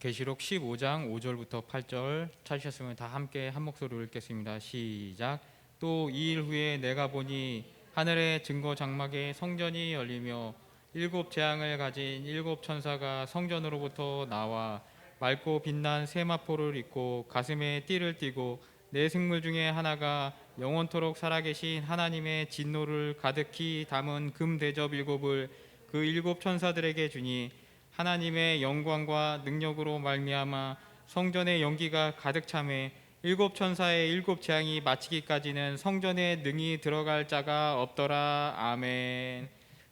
계시록 15장 5절부터 8절 찾으셨으면 다 함께 한 목소리로 읽겠습니다. 시작. 또 2일 후에 내가 보니 하늘의 증거 장막에 성전이 열리며 일곱 재앙을 가진 일곱 천사가 성전으로부터 나와 맑고 빛난 세마포를 입고 가슴에 띠를 띠고 네 생물 중에 하나가 영원토록 살아계신 하나님의 진노를 가득히 담은 금 대접 일곱을 그 일곱 천사들에게 주니 하나님의 영광과 능력으로 말미암아 성전의 연기가 가득 차매 일곱 천사의 일곱 재앙이 마치기까지는 성전에 능히 들어갈 자가 없더라. 아멘.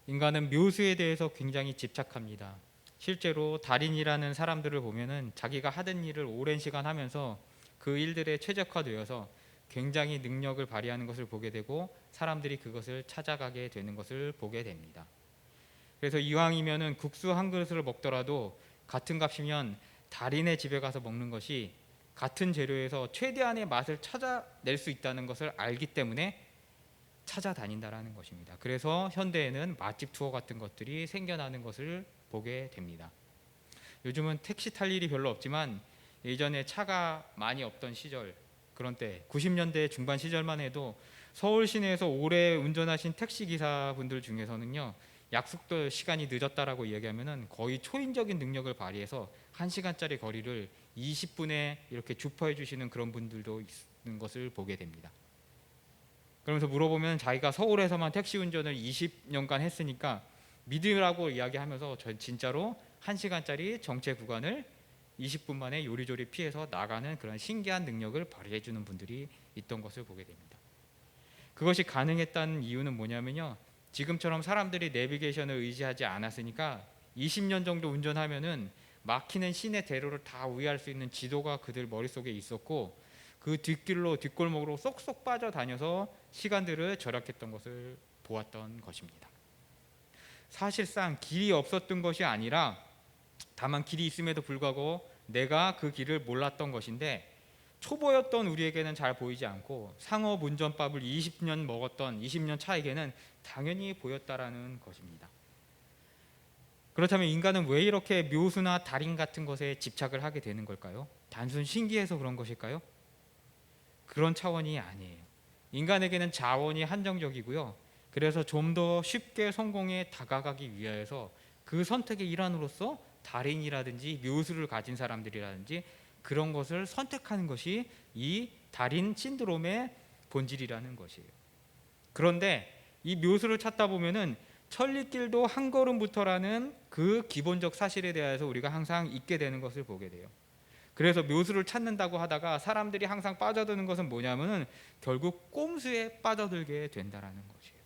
인간은 묘수에 대해서 굉장히 집착합니다. 실제로 달인이라는 사람들을 보면은 자기가 하던 일을 오랜 시간 하면서 그 일들에 최적화되어서 굉장히 능력을 발휘하는 것을 보게 되고 사람들이 그것을 찾아가게 되는 것을 보게 됩니다. 그래서 이왕이면은 국수 한 그릇을 먹더라도 같은 값이면 달인의 집에 가서 먹는 것이 같은 재료에서 최대한의 맛을 찾아낼 수 있다는 것을 알기 때문에 찾아다닌다라는 것입니다. 그래서 현대에는 맛집 투어 같은 것들이 생겨나는 것을 보게 됩니다. 요즘은 택시 탈 일이 별로 없지만 예전에 차가 많이 없던 시절, 그런 때 90년대 중반 시절만 해도 서울 시내에서 오래 운전하신 택시 기사분들 중에서는요, 약속도 시간이 늦었다라고 이야기하면은 거의 초인적인 능력을 발휘해서 1시간짜리 거리를 20분에 이렇게 주파해 주시는 그런 분들도 있는 것을 보게 됩니다. 그러면서 물어보면 자기가 서울에서만 택시 운전을 20년간 했으니까 믿으라고 이야기하면서 전 진짜로 1시간짜리 정체 구간을 20분 만에 요리조리 피해서 나가는 그런 신기한 능력을 발휘해 주는 분들이 있던 것을 보게 됩니다. 그것이 가능했다는 이유는 뭐냐면요, 지금처럼 사람들이 내비게이션을 의지하지 않았으니까 20년 정도 운전하면은 막히는 시내 대로를 다 우회할 수 있는 지도가 그들 머릿속에 있었고, 그 뒷길로 뒷골목으로 쏙쏙 빠져다녀서 시간들을 절약했던 것을 보았던 것입니다. 사실상 길이 없었던 것이 아니라 다만 길이 있음에도 불구하고 내가 그 길을 몰랐던 것인데, 초보였던 우리에게는 잘 보이지 않고 상업 운전법을 20년 먹었던 20년 차에게는 당연히 보였다라는 것입니다. 그렇다면 인간은 왜 이렇게 묘수나 달인 같은 것에 집착을 하게 되는 걸까요? 단순 신기해서 그런 것일까요? 그런 차원이 아니에요. 인간에게는 자원이 한정적이고요. 그래서 좀 더 쉽게 성공에 다가가기 위하여서 그 선택의 일환으로서 달인이라든지 묘수를 가진 사람들이라든지 그런 것을 선택하는 것이 이 달인 신드롬의 본질이라는 것이에요. 그런데 이 묘수를 찾다 보면은 천리길도 한 걸음부터라는 그 기본적 사실에 대해서 우리가 항상 잊게 되는 것을 보게 돼요. 그래서 묘수를 찾는다고 하다가 사람들이 항상 빠져드는 것은 뭐냐면은 결국 꼼수에 빠져들게 된다라는 것이에요.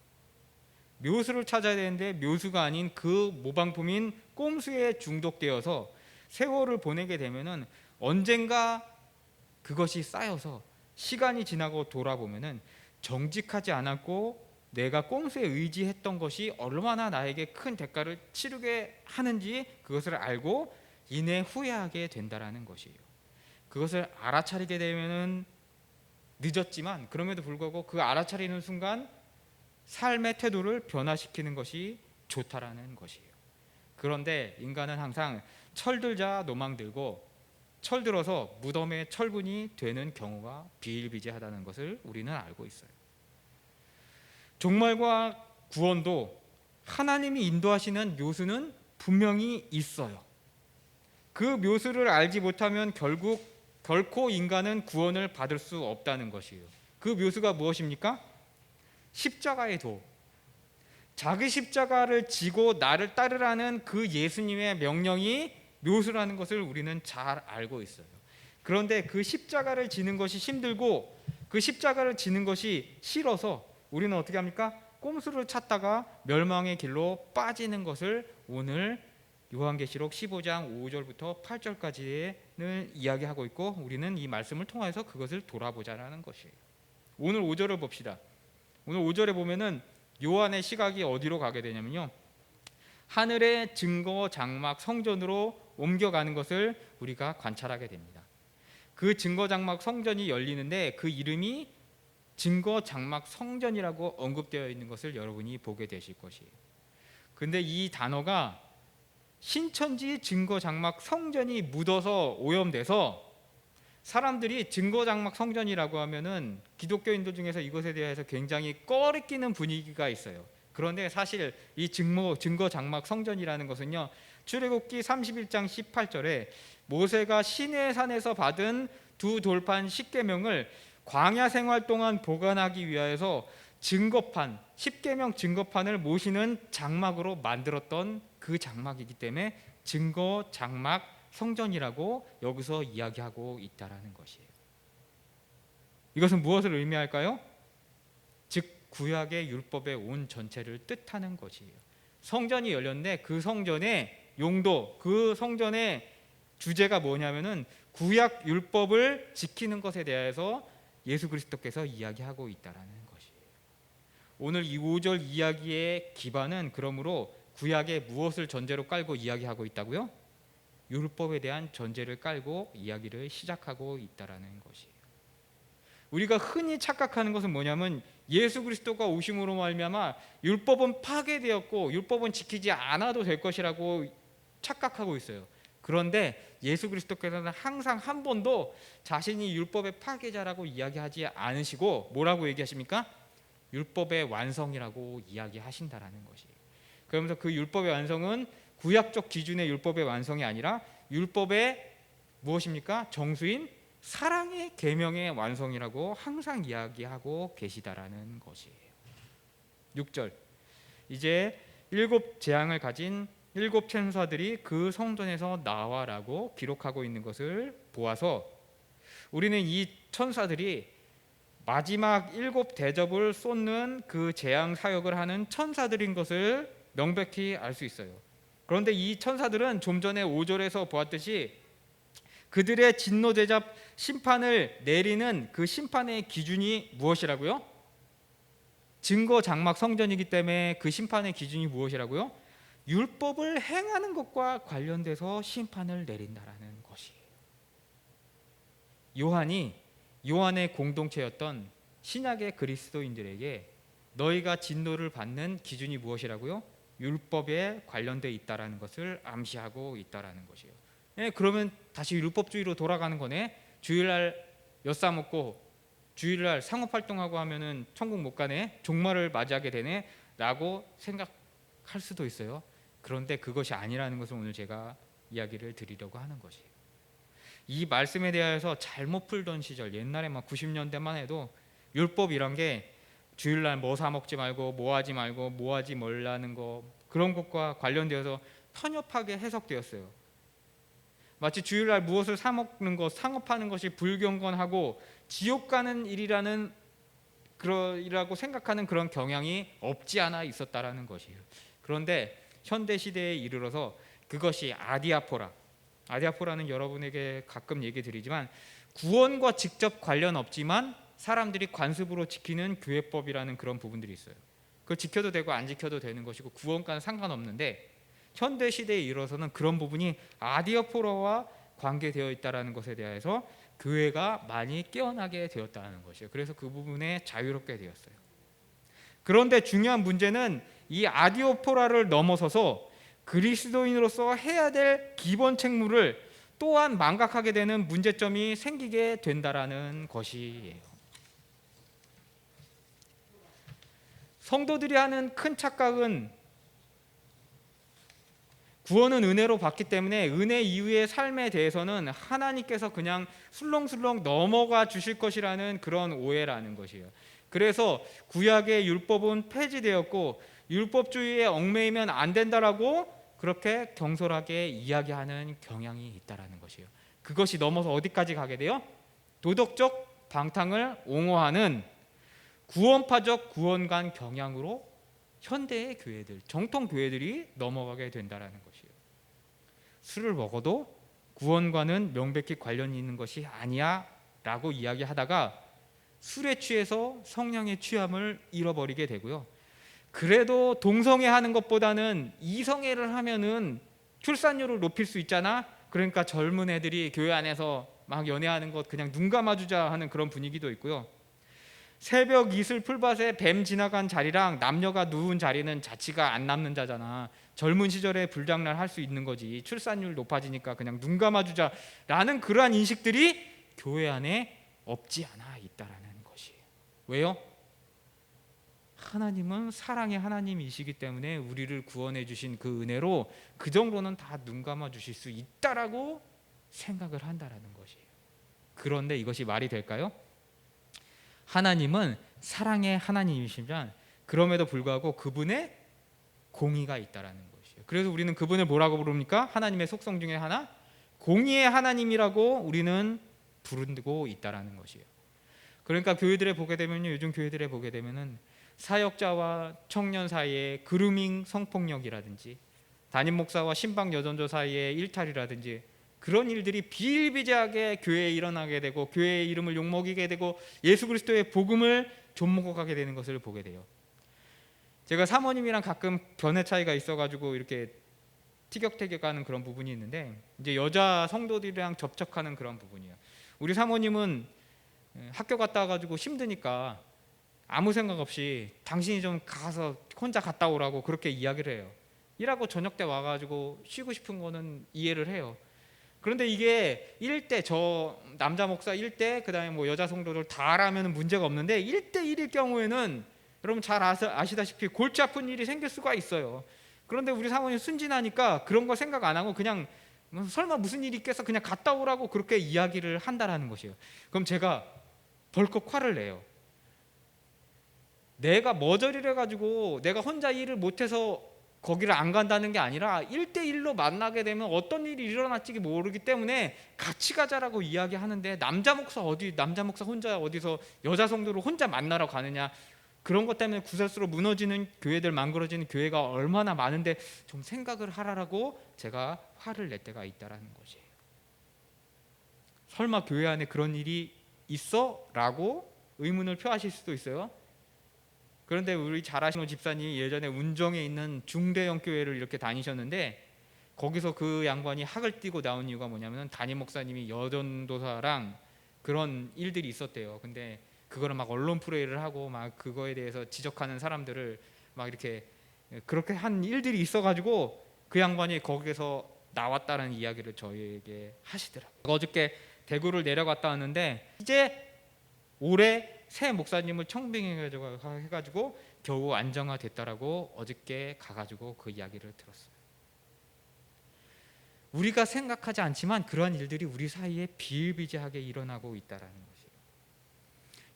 묘수를 찾아야 되는데 묘수가 아닌 그 모방품인 꼼수에 중독되어서 세월을 보내게 되면은 언젠가 그것이 쌓여서 시간이 지나고 돌아보면은 정직하지 않았고 내가 꼼수에 의지했던 것이 얼마나 나에게 큰 대가를 치르게 하는지 그것을 알고 이내 후회하게 된다라는 것이에요. 그것을 알아차리게 되면은 늦었지만 그럼에도 불구하고 그 알아차리는 순간 삶의 태도를 변화시키는 것이 좋다라는 것이에요. 그런데 인간은 항상 철들자 노망들고 철들어서 무덤의 철분이 되는 경우가 비일비재하다는 것을 우리는 알고 있어요. 종말과 구원도 하나님이 인도하시는 묘수는 분명히 있어요. 그 묘수를 알지 못하면 결코 인간은 구원을 받을 수 없다는 것이에요. 그 묘수가 무엇입니까? 십자가의 도. 자기 십자가를 지고 나를 따르라는 그 예수님의 명령이 묘수라는 것을 우리는 잘 알고 있어요. 그런데 그 십자가를 지는 것이 힘들고 그 십자가를 지는 것이 싫어서 우리는 어떻게 합니까? 꼼수를 찾다가 멸망의 길로 빠지는 것을 오늘 요한계시록 15장 5절부터 8절까지는 이야기하고 있고, 우리는 이 말씀을 통해서 그것을 돌아보자라는 것이에요. 오늘 5절을 봅시다. 오늘 5절에 보면은 요한의 시각이 어디로 가게 되냐면요, 하늘의 증거 장막 성전으로 옮겨가는 것을 우리가 관찰하게 됩니다. 그 증거 장막 성전이 열리는데 그 이름이 증거 장막 성전이라고 언급되어 있는 것을 여러분이 보게 되실 것이에요. 근데 이 단어가 신천지 증거 장막 성전이 묻어서 오염돼서 사람들이 증거 장막 성전이라고 하면은 기독교인들 중에서 이것에 대해서 굉장히 꺼리끼는 분위기가 있어요. 그런데 사실 이 증거 장막 성전이라는 것은요, 출애굽기 31장 18절에 모세가 시내산에서 받은 두 돌판 10계명을 광야 생활 동안 보관하기 위하여서 증거판, 10계명 증거판을 모시는 장막으로 만들었던 그 장막이기 때문에 증거 장막 성전이라고 여기서 이야기하고 있다라는 것이에요. 이것은 무엇을 의미할까요? 즉 구약의 율법의 온 전체를 뜻하는 것이에요. 성전이 열렸는데 그 성전의 용도, 그 성전의 주제가 뭐냐면은 구약 율법을 지키는 것에 대해서 예수 그리스도께서 이야기하고 있다라는 것이에요. 오늘 이 5절 이야기의 기반은 그러므로 구약에 무엇을 전제로 깔고 이야기하고 있다고요? 율법에 대한 전제를 깔고 이야기를 시작하고 있다라는 것이에요. 우리가 흔히 착각하는 것은 뭐냐면 예수 그리스도가 오심으로 말미암아 율법은 파괴되었고 율법은 지키지 않아도 될 것이라고 착각하고 있어요. 그런데 예수 그리스도께서는 항상 한 번도 자신이 율법의 파괴자라고 이야기하지 않으시고 뭐라고 얘기하십니까? 율법의 완성이라고 이야기하신다라는 것이에요. 그러면서 그 율법의 완성은 구약적 기준의 율법의 완성이 아니라 율법의 무엇입니까? 정수인 사랑의 계명의 완성이라고 항상 이야기하고 계시다라는 것이에요. 6절, 이제 7 재앙을 가진 7 천사들이 그 성전에서 나와라고 기록하고 있는 것을 보아서 우리는 이 천사들이 마지막 7 대접을 쏟는 그 재앙 사역을 하는 천사들인 것을 명백히 알 수 있어요. 그런데 이 천사들은 좀 전에 5절에서 보았듯이 그들의 진노 대접 심판을 내리는 그 심판의 기준이 무엇이라고요? 증거 장막 성전이기 때문에 그 심판의 기준이 무엇이라고요? 율법을 행하는 것과 관련돼서 심판을 내린다라는 것이에요. 요한의 공동체였던 신약의 그리스도인들에게 너희가 진노를 받는 기준이 무엇이라고요? 율법에 관련돼 있다라는 것을 암시하고 있다라는 것이에요. 그러면 다시 율법주의로 돌아가는 거네. 주일날 엿사 먹고 주일날 상업활동하고 하면은 천국 못 가네, 종말을 맞이하게 되네 라고 생각할 수도 있어요. 그런데 그것이 아니라는 것을 오늘 제가 이야기를 드리려고 하는 것이에요. 이 말씀에 대해서 잘못 풀던 시절, 옛날에 막 90년대만 해도 율법이란 게 주일날 뭐 사 먹지 말고 뭐 하지 말고 뭐 하지 말라는 거, 그런 것과 관련되어서 편협하게 해석되었어요. 마치 주일날 무엇을 사 먹는 것, 상업하는 것이 불경건하고 지옥 가는 일이라는 이라고 생각하는 그런 경향이 없지 않아 있었다라는 것이에요. 그런데 현대 시대에 이르러서 그것이 아디아포라는 여러분에게 가끔 얘기 드리지만 구원과 직접 관련 없지만 사람들이 관습으로 지키는 교회법이라는 그런 부분들이 있어요. 그걸 지켜도 되고 안 지켜도 되는 것이고 구원과는 상관없는데 현대 시대에 이르러서는 그런 부분이 아디아포라와 관계되어 있다는 것에 대해서 교회가 많이 깨어나게 되었다는 것이에요. 그래서 그 부분에 자유롭게 되었어요. 그런데 중요한 문제는 이 아디오포라를 넘어서서 그리스도인으로서 해야 될 기본 책무를 또한 망각하게 되는 문제점이 생기게 된다라는 것이에요. 성도들이 하는 큰 착각은 구원은 은혜로 받기 때문에 은혜 이후의 삶에 대해서는 하나님께서 그냥 술렁술렁 넘어가 주실 것이라는 그런 오해라는 것이에요. 그래서 구약의 율법은 폐지되었고 율법주의에 얽매이면 안 된다라고 그렇게 경솔하게 이야기하는 경향이 있다라는 것이에요. 그것이 넘어서 어디까지 가게 돼요? 도덕적 방탕을 옹호하는 구원파적 구원관 경향으로 현대의 교회들, 정통 교회들이 넘어가게 된다라는 것이에요. 술을 먹어도 구원과는 명백히 관련이 있는 것이 아니야 라고 이야기하다가 술에 취해서 성령의 취함을 잃어버리게 되고요. 그래도 동성애하는 것보다는 이성애를 하면은 출산율을 높일 수 있잖아. 그러니까 젊은 애들이 교회 안에서 막 연애하는 것 그냥 눈 감아주자 하는 그런 분위기도 있고요. 새벽 이슬 풀밭에 뱀 지나간 자리랑 남녀가 누운 자리는 자취가 안 남는 자잖아. 젊은 시절에 불장난 할 수 있는 거지. 출산율 높아지니까 그냥 눈 감아주자라는 그러한 인식들이 교회 안에 없지 않아 있다라는 것이에요. 왜요? 하나님은 사랑의 하나님이시기 때문에 우리를 구원해 주신 그 은혜로 그 정도는 다 눈 감아 주실 수 있다라고 생각을 한다라는 것이에요. 그런데 이것이 말이 될까요? 하나님은 사랑의 하나님이시지만 그럼에도 불구하고 그분의 공의가 있다라는 것이에요. 그래서 우리는 그분을 뭐라고 부릅니까? 하나님의 속성 중에 하나, 공의의 하나님이라고 우리는 부르고 있다라는 것이에요. 그러니까 교회들에 보게 되면요, 요즘 교회들에 보게 되면은 사역자와 청년 사이에 그루밍 성폭력이라든지 담임 목사와 신방 여전조 사이에 일탈이라든지 그런 일들이 비일비재하게 교회에 일어나게 되고 교회의 이름을 욕먹이게 되고 예수 그리스도의 복음을 좀먹어가게 되는 것을 보게 돼요. 제가 사모님이랑 가끔 견해 차이가 있어가지고 이렇게 티격태격하는 그런 부분이 있는데 이제 여자 성도들이랑 접촉하는 그런 부분이에요. 우리 사모님은 학교 갔다 와가지고 힘드니까 아무 생각 없이 당신이 좀 가서 혼자 갔다 오라고 그렇게 이야기를 해요. 일하고 저녁 때 와가지고 쉬고 싶은 거는 이해를 해요. 그런데 이게 1대 저 남자 목사 1대 그다음에 뭐 여자 성도들 다라면 문제가 없는데 1대1일 경우에는 여러분 잘 아시다시피 골치 아픈 일이 생길 수가 있어요. 그런데 우리 사모님 순진하니까 그런 거 생각 안 하고 그냥 설마 무슨 일이 있겠어 그냥 갔다 오라고 그렇게 이야기를 한다라는 것이에요. 그럼 제가 벌컥 화를 내요. 내가 머저리를 해가지고 내가 혼자 일을 못해서 거기를 안 간다는 게 아니라 1대1로 만나게 되면 어떤 일이 일어날지 모르기 때문에 같이 가자라고 이야기하는데 남자 목사 혼자 어디서 여자 성도를 혼자 만나러 가느냐, 그런 것 때문에 구설수로 무너지는 교회들, 망그러지는 교회가 얼마나 많은데 좀 생각을 하라라고 제가 화를 낼 때가 있다라는 것이에요. 설마 교회 안에 그런 일이 있어? 라고 의문을 표하실 수도 있어요. 그런데 우리 잘 아시는 집사님이 예전에 운정에 있는 중대형 교회를 이렇게 다니셨는데 거기서 그 양반이 학을 띄고 나온 이유가 뭐냐면 담임 목사님이 여전도사랑 그런 일들이 있었대요. 근데 그거를 막 언론 프레이를 하고 막 그거에 대해서 지적하는 사람들을 막 이렇게 그렇게 한 일들이 있어가지고 그 양반이 거기서 나왔다는 이야기를 저희에게 하시더라고요. 어저께 대구를 내려갔다 왔는데 이제 올해 새 목사님을 청빙해가지고 겨우 안정화됐다라고 어저께 가가지고 그 이야기를 들었어요. 우리가 생각하지 않지만 그러한 일들이 우리 사이에 비일비재하게 일어나고 있다라는 것이에요.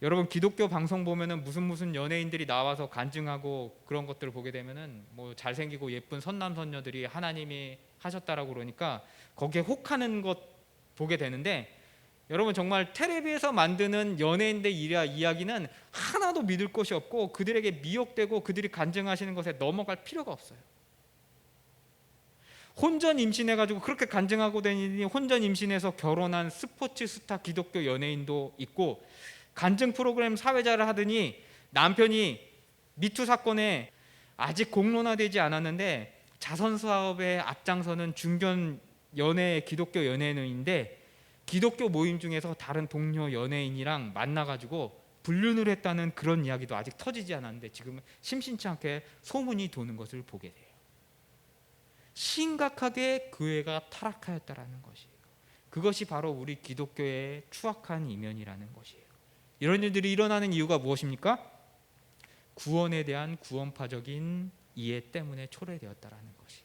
여러분 기독교 방송 보면은 무슨 연예인들이 나와서 간증하고 그런 것들을 보게 되면은 뭐 잘생기고 예쁜 선남 선녀들이 하나님이 하셨다라고 그러니까 거기에 혹하는 것 보게 되는데, 여러분 정말 텔레비에서 만드는 연예인들 이야기는 하나도 믿을 것이 없고 그들에게 미혹되고 그들이 간증하시는 것에 넘어갈 필요가 없어요. 혼전 임신해가지고 그렇게 간증하고 다니니 혼전 임신해서 결혼한 스포츠 스타 기독교 연예인도 있고, 간증 프로그램 사회자를 하더니 남편이 미투 사건에 아직 공론화되지 않았는데 자선 사업에 앞장서는 중견 연예 기독교 연예인인데 기독교 모임 중에서 다른 동료 연예인이랑 만나가지고 불륜을 했다는 그런 이야기도 아직 터지지 않았는데 지금 심심치 않게 소문이 도는 것을 보게 돼요. 심각하게 교회가 타락하였다라는 것이에요. 그것이 바로 우리 기독교의 추악한 이면이라는 것이에요. 이런 일들이 일어나는 이유가 무엇입니까? 구원에 대한 구원파적인 이해 때문에 초래되었다라는 것이에요.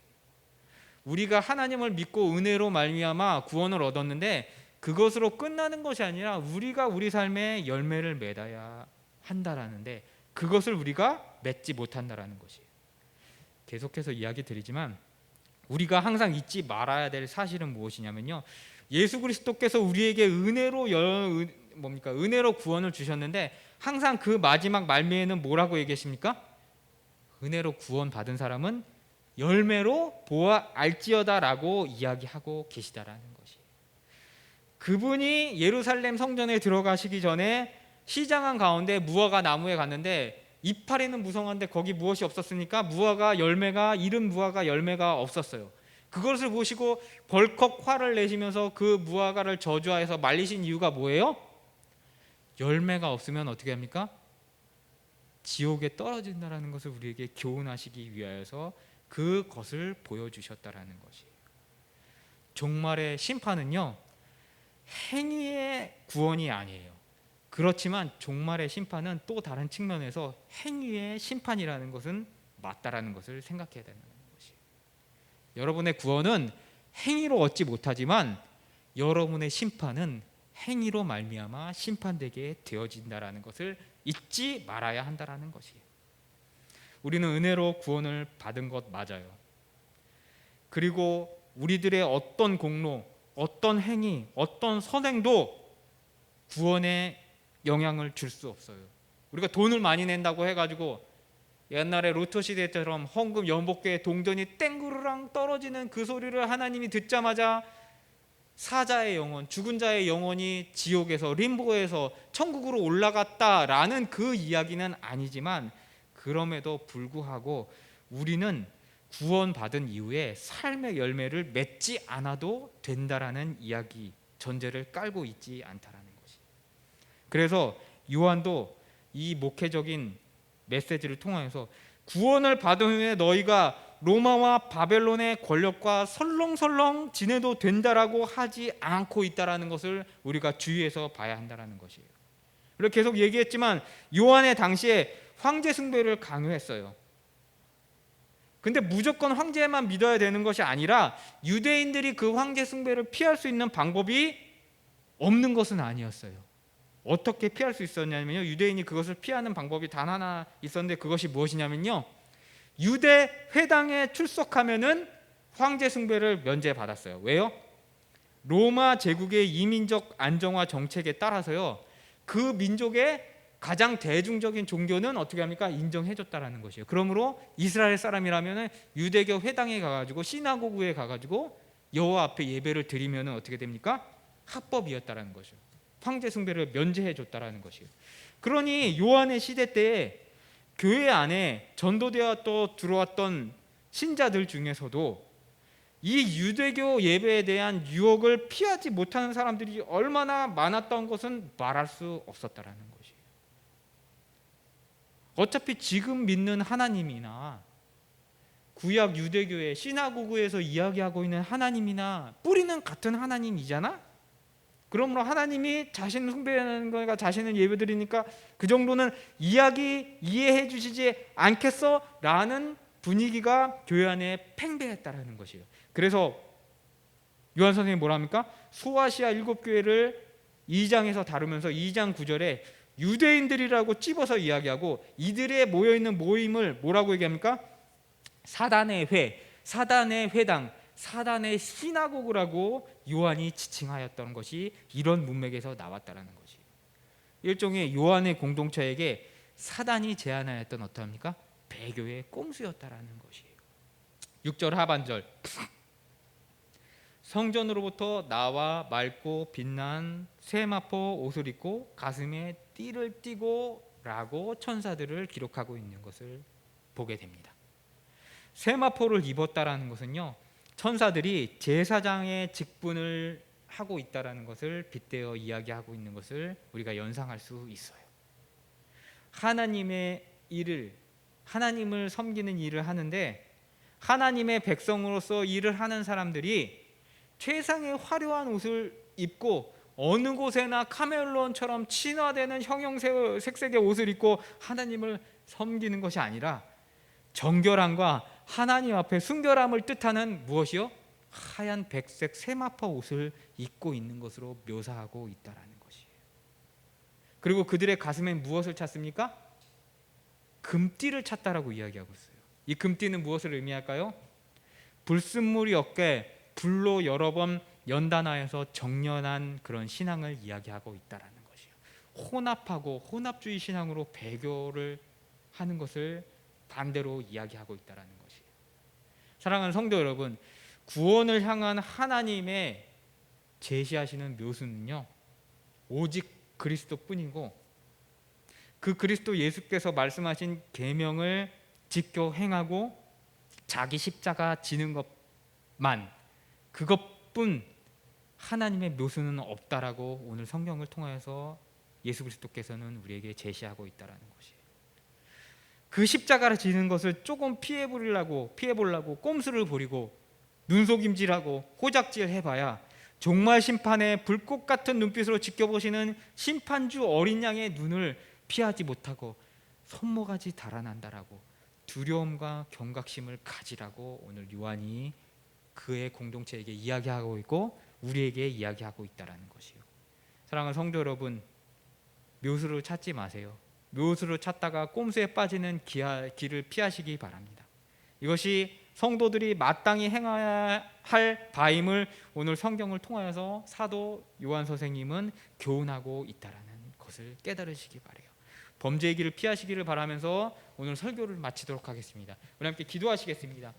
우리가 하나님을 믿고 은혜로 말미암아 구원을 얻었는데 그것으로 끝나는 것이 아니라 우리가 우리 삶에 열매를 맺어야 한다라는데 그것을 우리가 맺지 못한다라는 것이에요. 계속해서 이야기 드리지만 우리가 항상 잊지 말아야 될 사실은 무엇이냐면요, 예수 그리스도께서 우리에게 은혜로 구원을 주셨는데 항상 그 마지막 말미에는 뭐라고 얘기하십니까? 은혜로 구원 받은 사람은 열매로 보아 알지어다라고 이야기하고 계시다라는 것이에요. 그분이 예루살렘 성전에 들어가시기 전에 시장한 가운데 무화과 나무에 갔는데 이파리는 무성한데 거기 무엇이 없었습니까? 무화과 열매가, 이른 무화과 열매가 없었어요. 그것을 보시고 벌컥 화를 내시면서 그 무화과를 저주하여서 말리신 이유가 뭐예요? 열매가 없으면 어떻게 합니까? 지옥에 떨어진다라는 것을 우리에게 교훈하시기 위하여서 그것을 보여주셨다라는 것이에요. 종말의 심판은요, 행위의 구원이 아니에요. 그렇지만 종말의 심판은 또 다른 측면에서 행위의 심판이라는 것은 맞다라는 것을 생각해야 된다는 것이에요. 여러분의 구원은 행위로 얻지 못하지만 여러분의 심판은 행위로 말미암아 심판되게 되어진다라는 것을 잊지 말아야 한다라는 것이에요. 우리는 은혜로 구원을 받은 것 맞아요. 그리고 우리들의 어떤 공로, 어떤 행위, 어떤 선행도 구원에 영향을 줄 수 없어요. 우리가 돈을 많이 낸다고 해가지고 옛날에 로또 시대처럼 헌금 연복교에 동전이 땡그르랑 떨어지는 그 소리를 하나님이 듣자마자 사자의 영혼, 죽은 자의 영혼이 지옥에서 림보에서 천국으로 올라갔다라는 그 이야기는 아니지만, 그럼에도 불구하고 우리는 구원받은 이후에 삶의 열매를 맺지 않아도 된다라는 이야기 전제를 깔고 있지 않다라는 것이. 그래서 요한도 이 목회적인 메시지를 통하여서 구원을 받은 후에 너희가 로마와 바벨론의 권력과 설렁설렁 지내도 된다라고 하지 않고 있다라는 것을 우리가 주의해서 봐야 한다라는 것이에요. 그리고 계속 얘기했지만 요한의 당시에 황제 숭배를 강요했어요. 근데 무조건 황제만 믿어야 되는 것이 아니라 유대인들이 그 황제 숭배를 피할 수 있는 방법이 없는 것은 아니었어요. 어떻게 피할 수 있었냐면요, 유대인이 그것을 피하는 방법이 단 하나 있었는데, 그것이 무엇이냐면요, 유대 회당에 출석하면은 황제 숭배를 면제받았어요. 왜요? 로마 제국의 이민적 안정화 정책에 따라서요, 그 민족의 가장 대중적인 종교는 어떻게 합니까? 인정해줬다라는 것이에요. 그러므로 이스라엘 사람이라면 유대교 회당에 가가지고 시나고그에 가가지고 여호와 앞에 예배를 드리면 어떻게 됩니까? 합법이었다라는 것이죠. 황제 숭배를 면제해줬다라는 것이에요. 그러니 요한의 시대 때에 교회 안에 전도되어 또 들어왔던 신자들 중에서도 이 유대교 예배에 대한 유혹을 피하지 못하는 사람들이 얼마나 많았던 것은 말할 수 없었다라는 것이에요. 어차피 지금 믿는 하나님이나 구약 유대교의 시나고그에서 이야기하고 있는 하나님이나 뿌리는 같은 하나님이잖아. 그러므로 하나님이 자신을 숭배하는 거니까 자신을 예배드리니까 그 정도는 이해해 주시지 않겠어? 라는 분위기가 교회 안에 팽배했다라는 것이에요. 그래서 요한 선생님이 뭐라 합니까? 소아시아 7교회를 2장에서 다루면서 2장 9절에 유대인들이라고 찝어서 이야기하고, 이들의 모여있는 모임을 뭐라고 얘기합니까? 사단의 회, 사단의 회당, 사단의 시나고그라고 요한이 지칭하였던 것이 이런 문맥에서 나왔다라는 것이에요. 일종의 요한의 공동체에게 사단이 제안하였던 어떠합니까? 배교의 꼼수였다라는 것이에요. 6절 하반절, 성전으로부터 나와 맑고 빛난 세마포 옷을 입고 가슴에 띠를 띠고 라고 천사들을 기록하고 있는 것을 보게 됩니다. 세마포를 입었다라는 것은요, 천사들이 제사장의 직분을 하고 있다라는 것을 빗대어 이야기하고 있는 것을 우리가 연상할 수 있어요. 하나님의 일을, 하나님을 섬기는 일을 하는데, 하나님의 백성으로서 일을 하는 사람들이 최상의 화려한 옷을 입고 어느 곳에나 카멜론처럼 친화되는 형형색색의 옷을 입고 하나님을 섬기는 것이 아니라 정결함과 하나님 앞에 순결함을 뜻하는 무엇이요? 하얀 백색 세마포 옷을 입고 있는 것으로 묘사하고 있다라는 것이에요. 그리고 그들의 가슴에 무엇을 찾습니까? 금띠를 찾다라고 이야기하고 있어요. 이 금띠는 무엇을 의미할까요? 불순물이 없게 불로 여러 번 연단하여서 정연한 그런 신앙을 이야기하고 있다라는 것이에요. 혼합하고 혼합주의 신앙으로 배교를 하는 것을 반대로 이야기하고 있다라는 것이에요. 사랑하는 성도 여러분, 구원을 향한 하나님의 제시하시는 묘수는요, 오직 그리스도뿐이고, 그 그리스도 예수께서 말씀하신 계명을 지켜 행하고 자기 십자가 지는 것만, 그것뿐 하나님의 묘수는 없다라고 오늘 성경을 통하여서 예수 그리스도께서는 우리에게 제시하고 있다라는 것이에요. 그 십자가를 지는 것을 조금 피해 보려고 꼼수를 부리고 눈속임질하고 호작질 해봐야 종말 심판의 불꽃 같은 눈빛으로 지켜보시는 심판주 어린 양의 눈을 피하지 못하고 손모가지 달아난다라고 두려움과 경각심을 가지라고 오늘 요한이 그의 공동체에게 이야기하고 있고 우리에게 이야기하고 있다라는 것이요. 사랑하는 성도 여러분, 묘수를 찾지 마세요. 묘수를 찾다가 꼼수에 빠지는 길을 피하시기 바랍니다. 이것이 성도들이 마땅히 행해야 할 바임을 오늘 성경을 통하여서 사도 요한 선생님은 교훈하고 있다라는 것을 깨달으시기 바라요. 범죄의 길을 피하시기를 바라면서 오늘 설교를 마치도록 하겠습니다. 우리 함께 기도하시겠습니다.